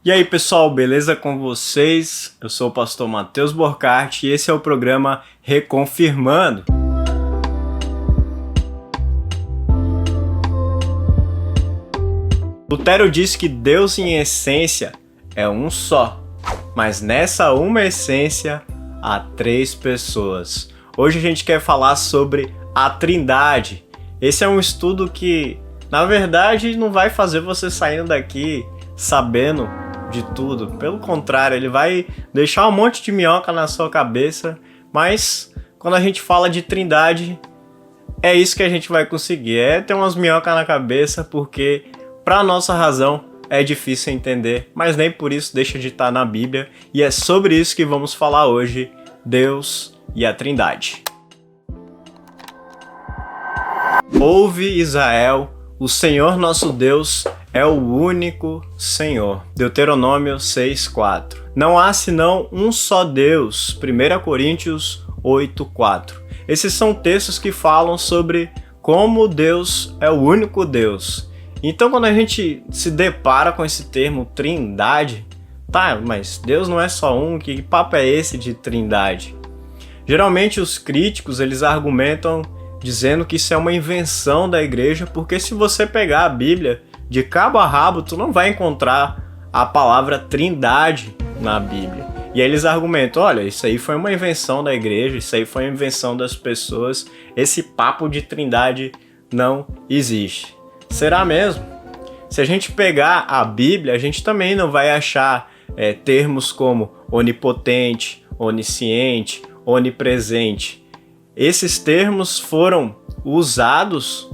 E aí pessoal, beleza com vocês? Eu sou o pastor Matheus Borchardt e esse é o programa Reconfirmando. Lutero diz que Deus em essência é um só, mas nessa uma essência há três pessoas. Hoje a gente quer falar sobre a Trindade. Esse é um estudo que, na verdade, não vai fazer você saindo daqui sabendo de tudo. Pelo contrário, ele vai deixar um monte de minhoca na sua cabeça, mas quando a gente fala de Trindade, é isso que a gente vai conseguir, é ter umas minhocas na cabeça, porque para nossa razão é difícil entender, mas nem por isso deixa de estar na Bíblia, e é sobre isso que vamos falar hoje, Deus e a Trindade. Ouve, Israel, o Senhor nosso Deus é o único Senhor. Deuteronômio 6:4. Não há senão um só Deus. 1 Coríntios 8:4. Esses são textos que falam sobre como Deus é o único Deus. Então quando a gente se depara com esse termo Trindade, tá, mas Deus não é só um, que papo é esse de Trindade? Geralmente os críticos, eles argumentam dizendo que isso é uma invenção da igreja, porque se você pegar a Bíblia de cabo a rabo, tu não vai encontrar a palavra Trindade na Bíblia. E aí eles argumentam, olha, isso aí foi uma invenção da igreja, isso aí foi uma invenção das pessoas, esse papo de Trindade não existe. Será mesmo? Se a gente pegar a Bíblia, a gente também não vai achar termos como onipotente, onisciente, onipresente. Esses termos foram usados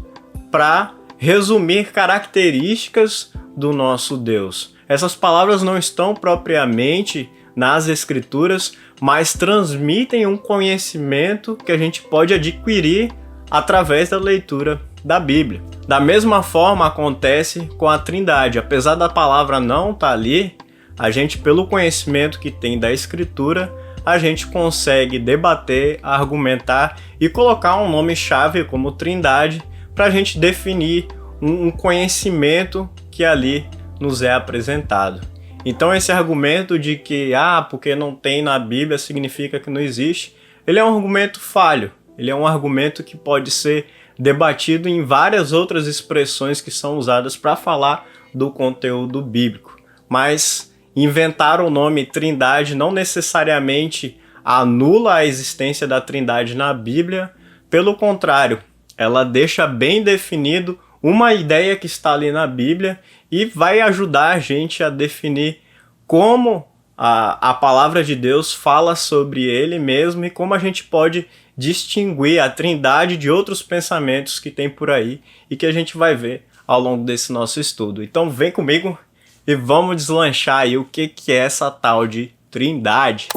para resumir características do nosso Deus. Essas palavras não estão propriamente nas Escrituras, mas transmitem um conhecimento que a gente pode adquirir através da leitura da Bíblia. Da mesma forma acontece com a Trindade. Apesar da palavra não estar ali, a gente, pelo conhecimento que tem da Escritura, a gente consegue debater, argumentar e colocar um nome-chave como Trindade para a gente definir um conhecimento que ali nos é apresentado. Então esse argumento de que porque não tem na Bíblia significa que não existe, ele é um argumento falho, ele é um argumento que pode ser debatido em várias outras expressões que são usadas para falar do conteúdo bíblico, mas inventar o nome Trindade não necessariamente anula a existência da Trindade na Bíblia, pelo contrário, ela deixa bem definido uma ideia que está ali na Bíblia e vai ajudar a gente a definir como a palavra de Deus fala sobre ele mesmo e como a gente pode distinguir a Trindade de outros pensamentos que tem por aí e que a gente vai ver ao longo desse nosso estudo. Então vem comigo e vamos deslanchar aí o que é essa tal de Trindade.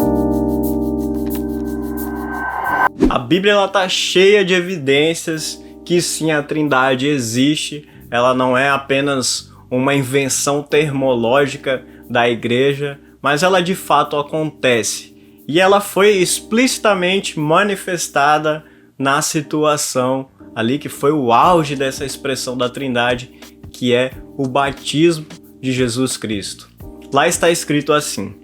A Bíblia está cheia de evidências que sim, a Trindade existe, ela não é apenas uma invenção termológica da igreja, mas ela de fato acontece. E ela foi explicitamente manifestada na situação ali que foi o auge dessa expressão da Trindade, que é o batismo de Jesus Cristo. Lá está escrito assim: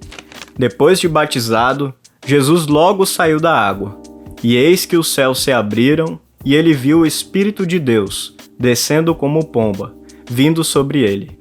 depois de batizado, Jesus logo saiu da água, e eis que os céus se abriram, e ele viu o Espírito de Deus, descendo como pomba, vindo sobre ele.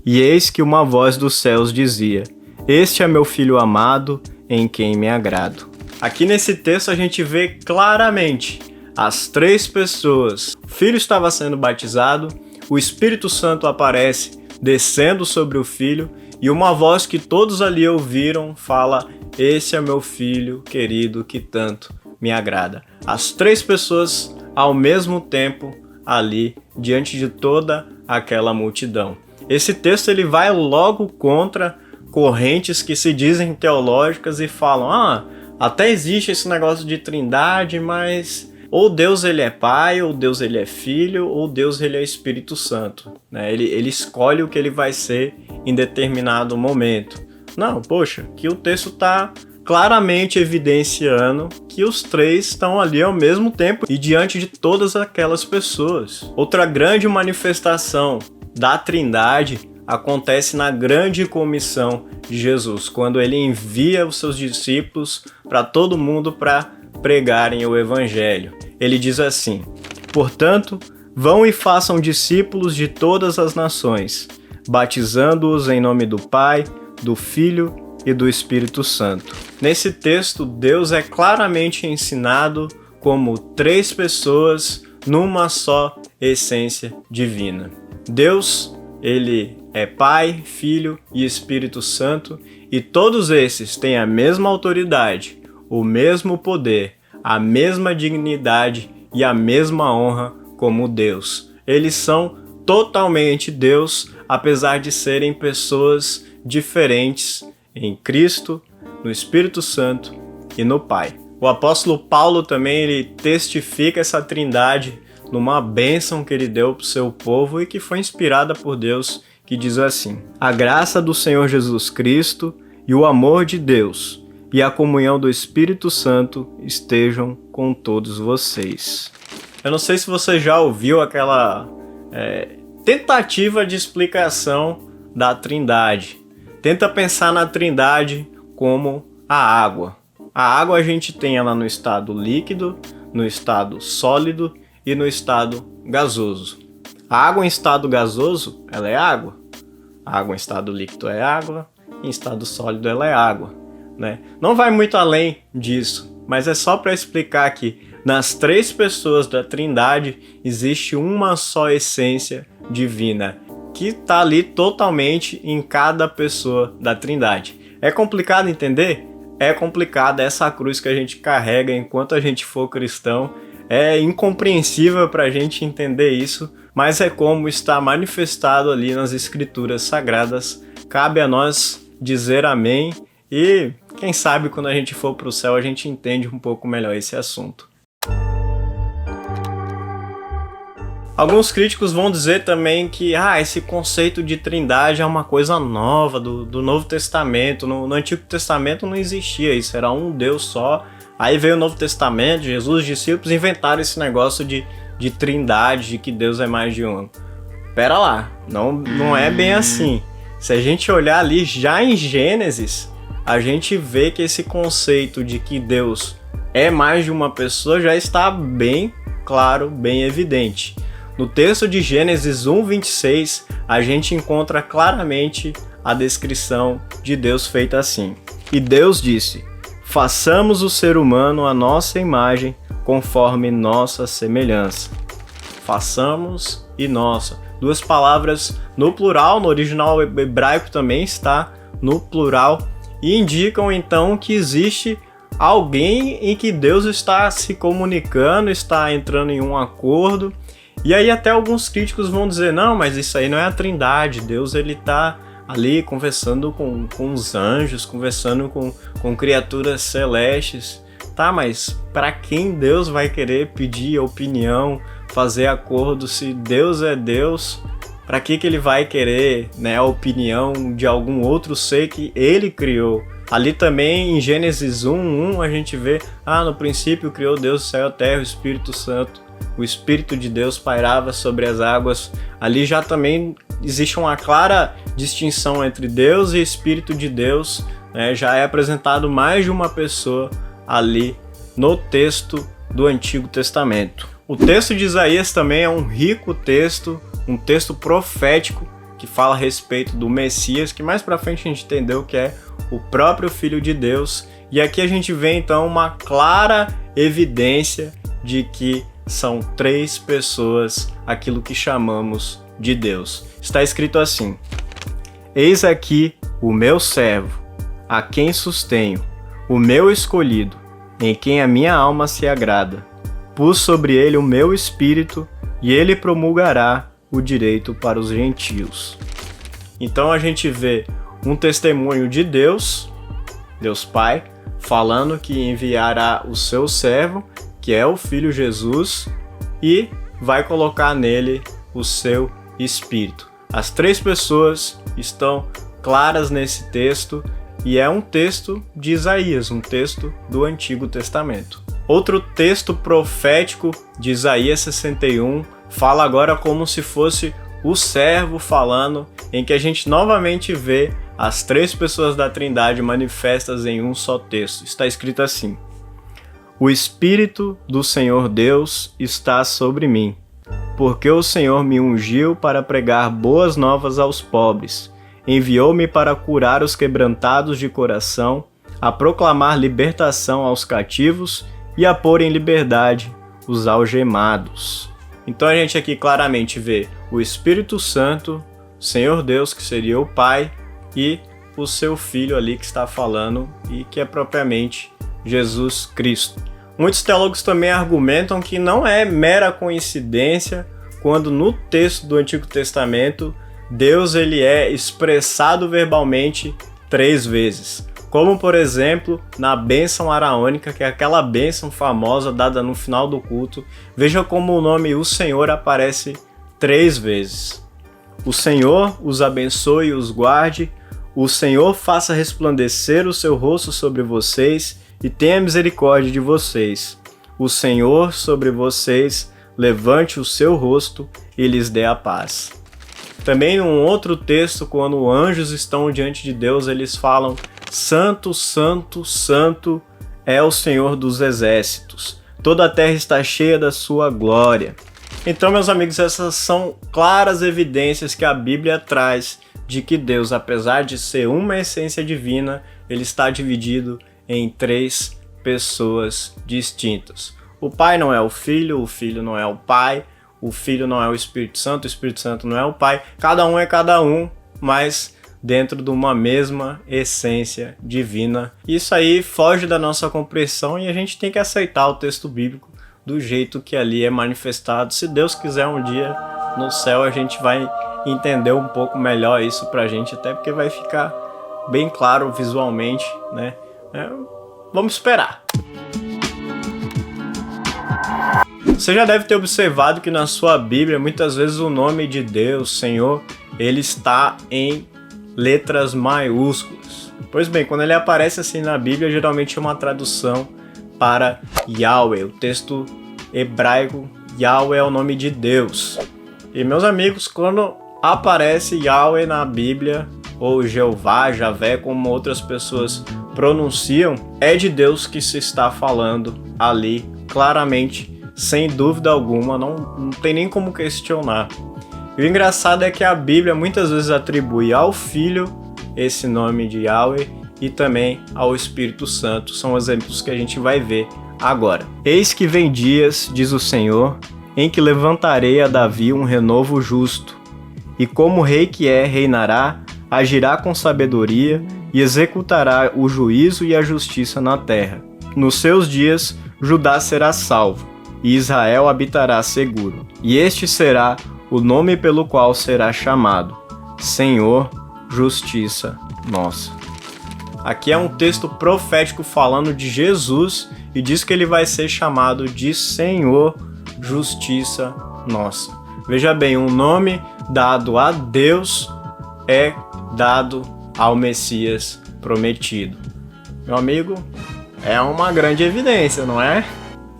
E eis que uma voz dos céus dizia: este é meu Filho amado, em quem me agrado. Aqui nesse texto a gente vê claramente as três pessoas. O Filho estava sendo batizado, o Espírito Santo aparece descendo sobre o Filho, e uma voz que todos ali ouviram fala: esse é meu Filho querido que tanto me agrada. As três pessoas ao mesmo tempo ali, diante de toda aquela multidão. Esse texto ele vai logo contra correntes que se dizem teológicas e falam: até existe esse negócio de Trindade, mas ou Deus ele é Pai, ou Deus ele é Filho, ou Deus ele é Espírito Santo, né? Ele escolhe o que ele vai ser em determinado momento. Não, poxa, que o texto está claramente evidenciando que os três estão ali ao mesmo tempo e diante de todas aquelas pessoas. Outra grande manifestação da Trindade acontece na grande comissão de Jesus, quando ele envia os seus discípulos para todo mundo para pregarem o evangelho. Ele diz assim: portanto, vão e façam discípulos de todas as nações, batizando-os em nome do Pai, do Filho e do Espírito Santo. Nesse texto, Deus é claramente ensinado como 3 pessoas numa só essência divina. Deus, ele é Pai, Filho e Espírito Santo, e todos esses têm a mesma autoridade, o mesmo poder, a mesma dignidade e a mesma honra como Deus. Eles são totalmente Deus, apesar de serem pessoas diferentes em Cristo, no Espírito Santo e no Pai. O apóstolo Paulo também ele testifica essa trindade numa bênção que ele deu para o seu povo e que foi inspirada por Deus, que diz assim: a graça do Senhor Jesus Cristo e o amor de Deus e a comunhão do Espírito Santo estejam com todos vocês. Eu não sei se você já ouviu aquela tentativa de explicação da trindade. Tenta pensar na trindade como a água. A água a gente tem ela no estado líquido, no estado sólido e no estado gasoso. A água em estado gasoso, ela é água. A água em estado líquido é água, em estado sólido ela é água, né? Não vai muito além disso, mas é só para explicar que nas 3 pessoas da Trindade existe uma só essência divina, que está ali totalmente em cada pessoa da Trindade. É complicado entender? É complicado. Essa cruz que a gente carrega enquanto a gente for cristão é incompreensível para a gente entender isso, mas é como está manifestado ali nas Escrituras Sagradas. Cabe a nós dizer amém e, quem sabe, quando a gente for para o céu, a gente entende um pouco melhor esse assunto. Alguns críticos vão dizer também que esse conceito de trindade é uma coisa nova do Novo Testamento. No Antigo Testamento não existia isso, era um Deus só. Aí veio o Novo Testamento, Jesus, os discípulos inventaram esse negócio de trindade, de que Deus é mais de um. Pera lá, não é bem assim. Se a gente olhar ali já em Gênesis, a gente vê que esse conceito de que Deus é mais de uma pessoa já está bem claro, bem evidente. No texto de Gênesis 1:26, a gente encontra claramente a descrição de Deus feita assim: e Deus disse: façamos o ser humano à nossa imagem, conforme nossa semelhança. Façamos e nossa. 2 palavras no plural, no original hebraico também está no plural, e indicam então que existe alguém em que Deus está se comunicando, está entrando em um acordo. E aí até alguns críticos vão dizer: não, mas isso aí não é a trindade, Deus ele está ali conversando com os anjos, conversando com criaturas celestes. Tá, mas para quem Deus vai querer pedir opinião, fazer acordo? Se Deus é Deus, para que ele vai querer, a opinião de algum outro ser que ele criou? Ali também em Gênesis 1:1 a gente vê: no princípio criou Deus o céu e a terra, o Espírito Santo. O Espírito de Deus pairava sobre as águas. Ali já também existe uma clara distinção entre Deus e Espírito de Deus, já é apresentado mais de uma pessoa ali no texto do Antigo Testamento. O texto de Isaías também é um rico texto, um texto profético que fala a respeito do Messias, que mais pra frente a gente entendeu que é o próprio Filho de Deus. E aqui a gente vê então uma clara evidência de que são 3 pessoas, aquilo que chamamos de Deus. Está escrito assim: eis aqui o meu servo, a quem sustenho, o meu escolhido, em quem a minha alma se agrada. Pus sobre ele o meu espírito, e ele promulgará o direito para os gentios. Então a gente vê um testemunho de Deus, Deus Pai, falando que enviará o seu servo, que é o Filho Jesus, e vai colocar nele o seu Espírito. As 3 pessoas estão claras nesse texto, e é um texto de Isaías, um texto do Antigo Testamento. Outro texto profético de Isaías 61 fala agora como se fosse o servo falando, em que a gente novamente vê as três pessoas da Trindade manifestas em um só texto. Está escrito assim: o Espírito do Senhor Deus está sobre mim, porque o Senhor me ungiu para pregar boas novas aos pobres, enviou-me para curar os quebrantados de coração, a proclamar libertação aos cativos e a pôr em liberdade os algemados. Então a gente aqui claramente vê o Espírito Santo, Senhor Deus, que seria o Pai, e o seu Filho ali que está falando, e que é propriamente Jesus Cristo. Muitos teólogos também argumentam que não é mera coincidência quando no texto do Antigo Testamento Deus ele é expressado verbalmente 3 vezes. Como, por exemplo, na bênção araônica, que é aquela bênção famosa dada no final do culto. Veja como o nome O Senhor aparece 3 vezes. O Senhor os abençoe e os guarde. O Senhor faça resplandecer o seu rosto sobre vocês e tenha misericórdia de vocês. O Senhor sobre vocês levante o seu rosto e lhes dê a paz. Também num outro texto, quando anjos estão diante de Deus, eles falam: Santo, Santo, Santo é o Senhor dos exércitos. Toda a terra está cheia da sua glória. Então, meus amigos, essas são claras evidências que a Bíblia traz de que Deus, apesar de ser uma essência divina, ele está dividido em 3 pessoas distintas. O Pai não é o Filho não é o Pai, o Filho não é o Espírito Santo não é o Pai. Cada um é cada um, mas dentro de uma mesma essência divina. Isso aí foge da nossa compreensão e a gente tem que aceitar o texto bíblico do jeito que ali é manifestado. Se Deus quiser, um dia no céu a gente vai entender um pouco melhor isso pra gente, até porque vai ficar bem claro visualmente, né? Vamos esperar. Você já deve ter observado que na sua Bíblia, muitas vezes o nome de Deus, Senhor, ele está em letras maiúsculas. Pois bem, quando ele aparece assim na Bíblia, geralmente é uma tradução para Yahweh. O texto hebraico, Yahweh é o nome de Deus. E meus amigos, quando aparece Yahweh na Bíblia, ou Jeová, Javé, como outras pessoas pronunciam, é de Deus que se está falando ali, claramente, sem dúvida alguma, não tem nem como questionar. E o engraçado é que a Bíblia muitas vezes atribui ao Filho esse nome de Yahweh e também ao Espírito Santo. São exemplos que a gente vai ver agora. Eis que vem dias, diz o Senhor, em que levantarei a Davi um renovo justo, e como rei que é, reinará, agirá com sabedoria e executará o juízo e a justiça na terra. Nos seus dias, Judá será salvo, e Israel habitará seguro. E este será o nome pelo qual será chamado: Senhor, Justiça Nossa. Aqui é um texto profético falando de Jesus e diz que ele vai ser chamado de Senhor, Justiça Nossa. Veja bem, um nome dado a Deus é dado ao Messias prometido. Meu amigo, é uma grande evidência, não é?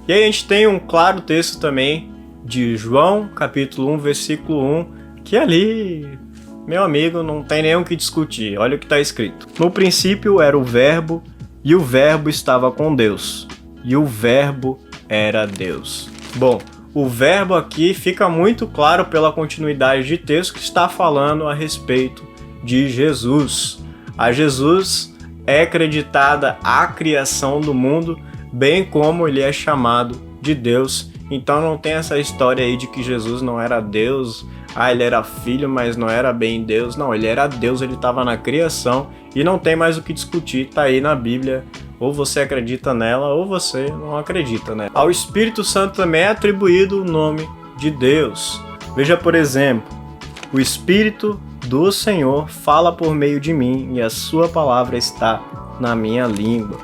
E aí a gente tem um claro texto também de João, capítulo 1, versículo 1, que ali, meu amigo, não tem nem o que discutir. Olha o que está escrito. No princípio era o Verbo, e o Verbo estava com Deus, e o Verbo era Deus. Bom, o Verbo aqui fica muito claro pela continuidade de texto que está falando a respeito de Jesus. A Jesus é acreditada a criação do mundo, bem como ele é chamado de Deus. Então não tem essa história aí de que Jesus não era Deus, ele era filho, mas não era bem Deus. Não, ele era Deus, ele estava na criação e não tem mais o que discutir, tá aí na Bíblia. Ou você acredita nela ou você não acredita nela. Ao Espírito Santo também é atribuído o nome de Deus. Veja, por exemplo, o Espírito do Senhor fala por meio de mim e a sua palavra está na minha língua.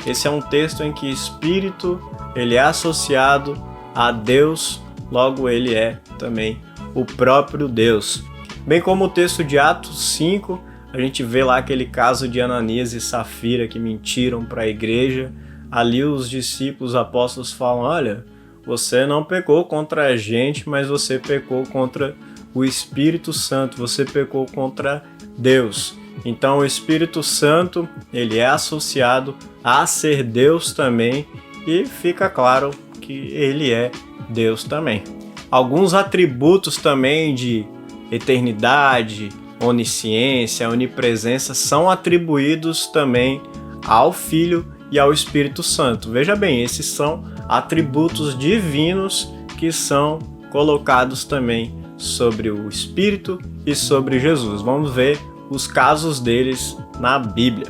Esse é um texto em que Espírito ele é associado a Deus, logo ele é também o próprio Deus. Bem como o texto de Atos 5, a gente vê lá aquele caso de Ananias e Safira que mentiram para a igreja. Ali os discípulos, os apóstolos falam: olha, você não pecou contra a gente, mas você pecou contra o Espírito Santo, você pecou contra Deus. Então o Espírito Santo, ele é associado a ser Deus também, e fica claro que ele é Deus também. Alguns atributos também de eternidade, onisciência, onipresença são atribuídos também ao Filho e ao Espírito Santo. Veja bem, esses são atributos divinos que são colocados também sobre o Espírito e sobre Jesus. Vamos ver os casos deles na Bíblia.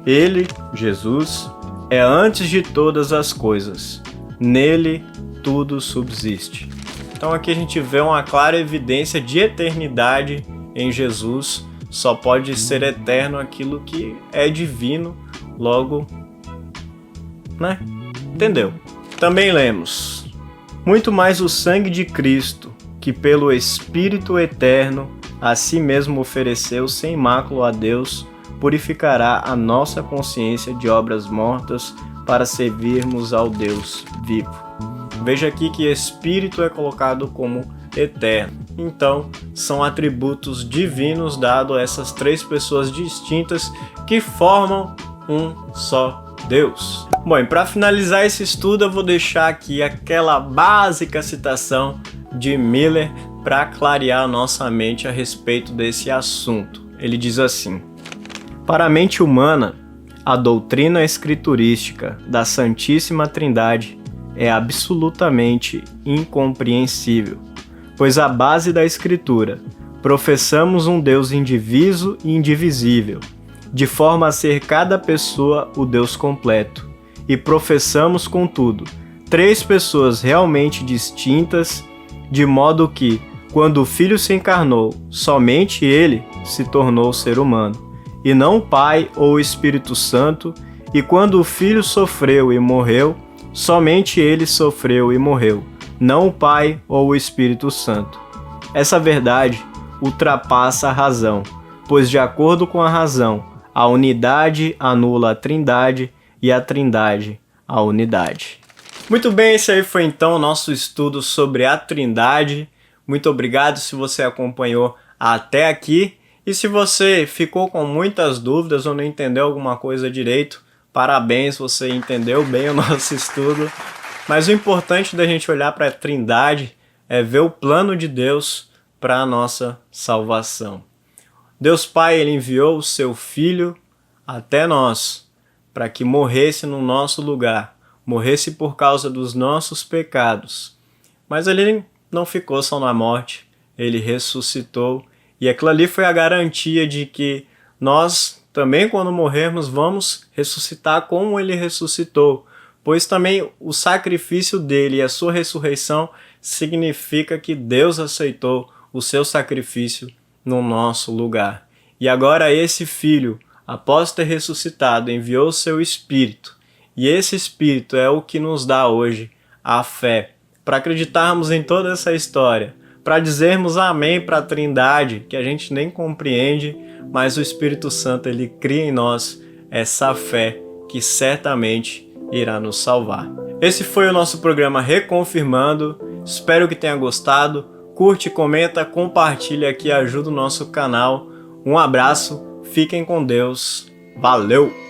Ele, Jesus, é antes de todas as coisas. Nele tudo subsiste. Então aqui a gente vê uma clara evidência de eternidade em Jesus. Só pode ser eterno aquilo que é divino, logo, né? Entendeu? Também lemos: muito mais o sangue de Cristo, que pelo Espírito eterno a si mesmo ofereceu sem mácula a Deus, purificará a nossa consciência de obras mortas para servirmos ao Deus vivo. Veja aqui que Espírito é colocado como eterno. Então, são atributos divinos dados a essas três pessoas distintas que formam um só Deus. Bom, e para finalizar esse estudo, eu vou deixar aqui aquela básica citação de Miller para clarear nossa mente a respeito desse assunto. Ele diz assim: para a mente humana, a doutrina escriturística da Santíssima Trindade é absolutamente incompreensível, pois à base da Escritura professamos um Deus indiviso e indivisível, de forma a ser cada pessoa o Deus completo, e professamos, contudo, três pessoas realmente distintas, de modo que, quando o Filho se encarnou, somente ele se tornou ser humano, e não o Pai ou o Espírito Santo, e quando o Filho sofreu e morreu, somente ele sofreu e morreu, não o Pai ou o Espírito Santo. Essa verdade ultrapassa a razão, pois de acordo com a razão, a unidade anula a trindade e a trindade a unidade. Muito bem, esse aí foi então o nosso estudo sobre a Trindade. Muito obrigado se você acompanhou até aqui. E se você ficou com muitas dúvidas ou não entendeu alguma coisa direito, parabéns, você entendeu bem o nosso estudo. Mas o importante da gente olhar para a Trindade é ver o plano de Deus para a nossa salvação. Deus Pai, ele enviou o seu Filho até nós para que morresse no nosso lugar, morresse por causa dos nossos pecados. Mas ele não ficou só na morte, ele ressuscitou, e aquilo ali foi a garantia de que nós também, quando morrermos, vamos ressuscitar como ele ressuscitou, pois também o sacrifício dele e a sua ressurreição significa que Deus aceitou o seu sacrifício no nosso lugar. E agora esse Filho, após ter ressuscitado, enviou o seu Espírito, e esse Espírito é o que nos dá hoje a fé, para acreditarmos em toda essa história, para dizermos amém para a Trindade, que a gente nem compreende, mas o Espírito Santo, ele cria em nós essa fé que certamente irá nos salvar. Esse foi o nosso programa Reconfirmando, espero que tenha gostado, curte, comenta, compartilha aqui, ajuda o nosso canal. Um abraço, fiquem com Deus, valeu!